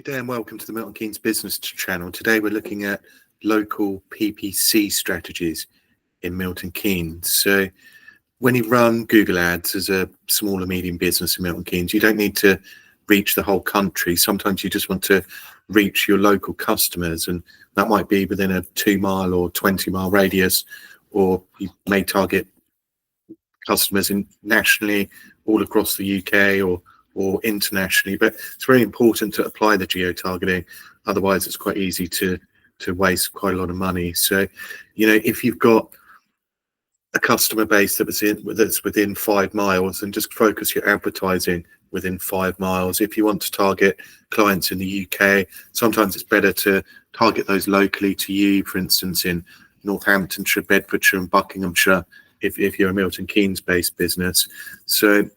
Good day and welcome to the Milton Keynes Business Channel. Today we're looking at local PPC strategies in Milton Keynes. So when you run Google Ads as a small or medium business in Milton Keynes, you don't need to reach the whole country. Sometimes you just want to reach your local customers, and that might be within a 2-mile or 20-mile radius, or you may target customers nationally all across the UK or internationally. But it's very important to apply the geo-targeting, otherwise it's quite easy to waste quite a lot of money. So, you know, if you've got a customer base that's within 5 miles, and just focus your advertising within 5 miles. If you want to target clients in the UK, sometimes it's better to target those locally to you, for instance in Northamptonshire, Bedfordshire and Buckinghamshire, if you're a Milton Keynes based business. So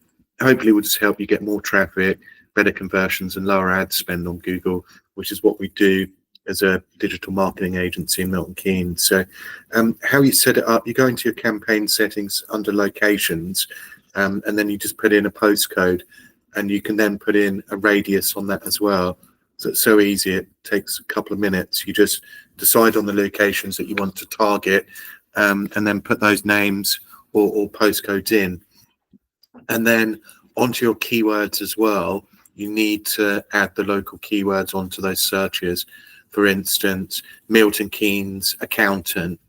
hopefully we'll just help you get more traffic, better conversions and lower ad spend on Google, which is what we do as a digital marketing agency in Milton Keynes. So how you set it up, you go into your campaign settings under locations, and then you just put in a postcode, and you can then put in a radius on that as well. So it's so easy, it takes a couple of minutes. You just decide on the locations that you want to target, and then put those names or postcodes in. And then onto your keywords as well, you need to add the local keywords onto those searches. For instance, Milton Keynes accountant,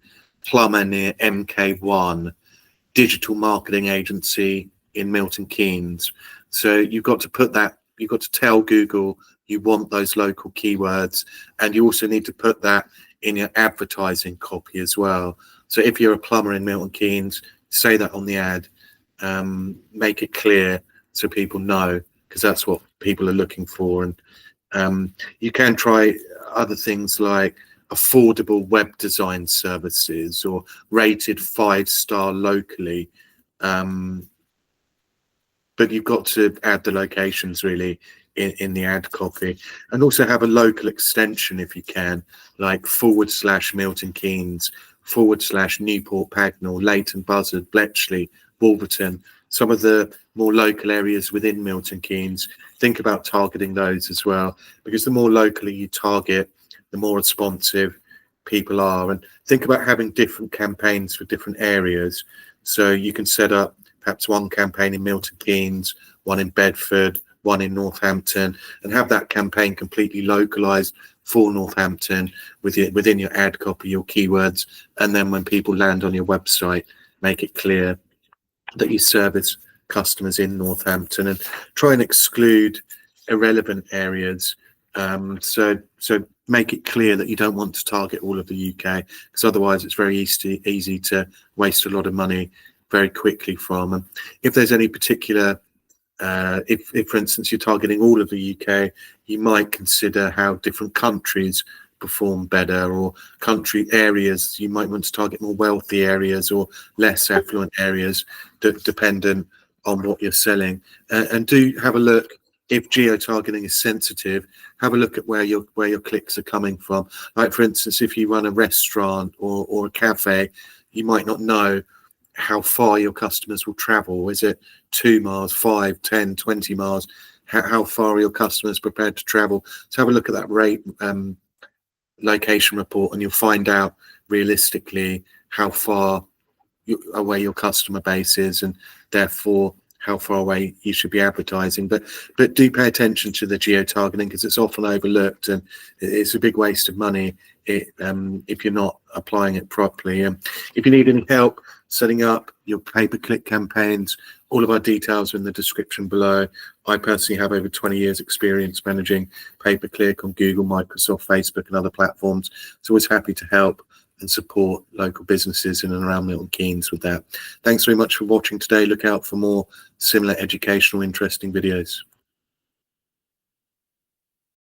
plumber near MK1, digital marketing agency in Milton Keynes. So you've got to put that, you've got to tell Google you want those local keywords, and you also need to put that in your advertising copy as well. So if you're a plumber in Milton Keynes, say that on the ad. Make it clear so people know, because that's what people are looking for. And you can try other things like affordable web design services or rated 5-star locally, but you've got to add the locations really in the ad copy, and also have a local extension if you can, like / Milton Keynes, / Newport Pagnell, Leighton Buzzard, Bletchley, Wolverton, some of the more local areas within Milton Keynes. Think about targeting those as well, because the more locally you target, the more responsive people are. And think about having different campaigns for different areas. So you can set up perhaps one campaign in Milton Keynes, one in Bedford, one in Northampton, and have that campaign completely localized for Northampton within your ad copy, your keywords. And then when people land on your website, make it clear that you service customers in Northampton, and try and exclude irrelevant areas. So make it clear that you don't want to target all of the UK, because otherwise it's very easy to waste a lot of money very quickly from. And if there's any particular, if for instance you're targeting all of the UK, you might consider how different countries perform better, or country areas. You might want to target more wealthy areas or less affluent areas, dependent on what you're selling. And do have a look, if geo-targeting is sensitive, have a look at where your clicks are coming from. Like for instance, if you run a restaurant or a cafe, you might not know how far your customers will travel. Is it 2 miles, 5, 10, 20 miles? How far are your customers prepared to travel? So have a look at that rate location report, and you'll find out realistically how far away your customer base is, and therefore how far away you should be advertising. But do pay attention to the geo-targeting, because it's often overlooked, and it's a big waste of money if you're not applying it properly. If you need any help setting up your pay-per-click campaigns, all of our details are in the description below. I personally have over 20 years experience managing pay-per-click on Google, Microsoft, Facebook and other platforms. So always happy to help and support local businesses in and around Milton Keynes with that. Thanks very much for watching today. Look out for more similar educational, interesting videos.